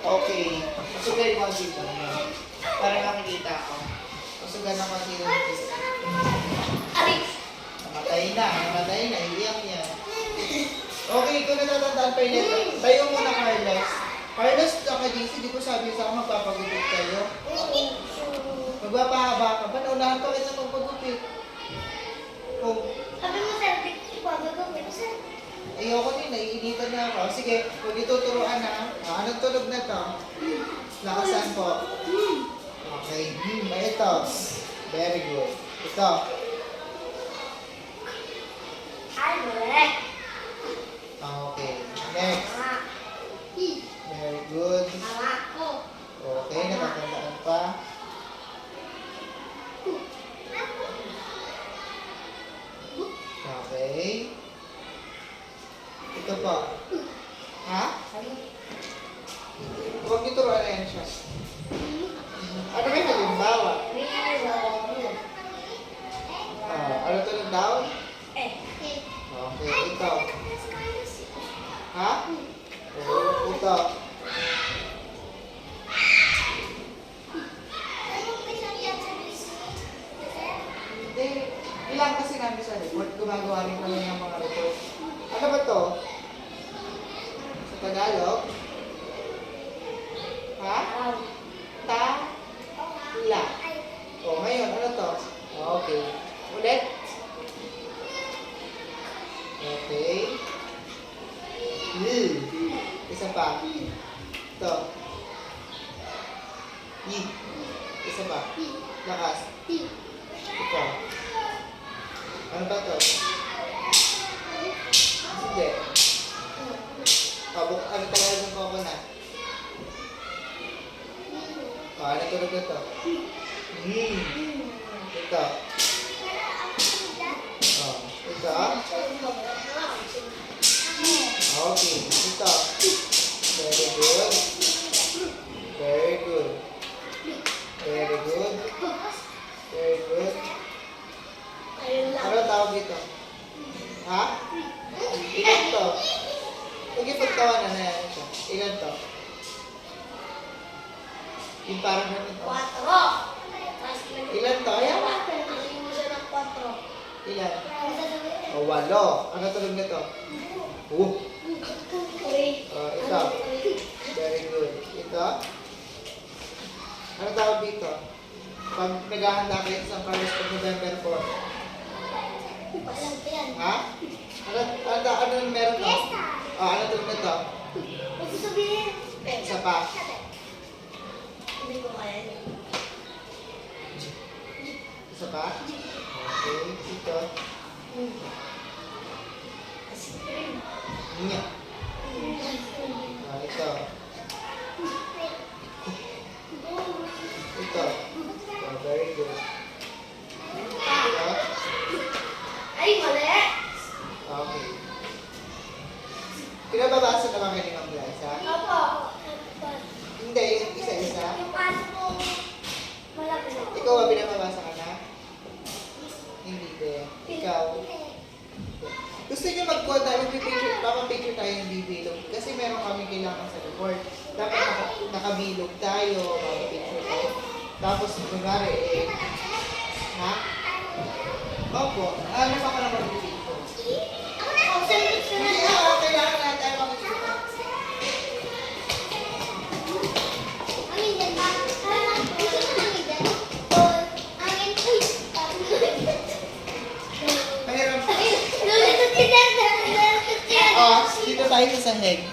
Okay. Masugal mo dito. Para makikita ko. Masugal na konti dito. Namatay na. Iiyak niya. Okay, kung natatandaan pa yun. Tayo muna, Carlos. Carlos, ka JC, di ko sabi sa ako magpapagupit kayo. Magpapahaba ka ba? Naunahan pa kita magpagupit. Oh. Sabi mo, sir, di ko agagawin. Ayoko din, naiinitan na ako. Sige, kung ituturuan na. Anong tunog na to? Lakasan po. Okay, ito. Very good. Ito. Okay, next. Very good. Okay, natatandaan pa. Okay. Ito pa. Ha? Huwag niyo turuan na yan siya. Ano may halimbawa? Ano tunog daw? Okay, ito. Ha? Ito. Hindi. Ilang kasi namin sa report. Gumagawa rin kami ng mga report. Ano ba to? Sa Tagalog? Ha? Ta-la. O, ngayon, ano to? Okay. Ulit. Okay. Isa pa. Ito. Isa pa. Lakas. Ito. Ano ba to? Hindi. Ano talaga ng coconut? Ano tulog na to? Ito. Ito. Okay. Ito. Very good. Very good. Very good. Very good. Ano tawag dito? Ha? Ilan to? Huwag ipagtawanan na yan siya. Ilan to? Yung parang ganun to. Ilan to? Ayan. Ilan? O, 8. Ano tulog nito? Ito. Very good. Ito. Ano tawag dito? Pag naghahanda kayo sa Carlos pag November 4. Ha? Ano meron to? Ano tulog nito? Isa pa. Isa pa? Okay. Ito. Nya. Ito. Ito. Very good. Ito. Okay. Pinababasa naman kayo ng Blysa? Hindi, yung isa-isa. Ikaw ba pinababasa ka na? Hindi din. Ikaw? Gusto nyo mag-code tayo, papapicture tayo ng bibilog. Kasi meron kami kailangan sa report. Dapat nakabilog tayo, papapicture tayo. Tapos, kunwari, ha? Opo. Ano pa ka na mag-picture? Hindi, kailangan na tayo mag-picture. Dito tayo sa sahig.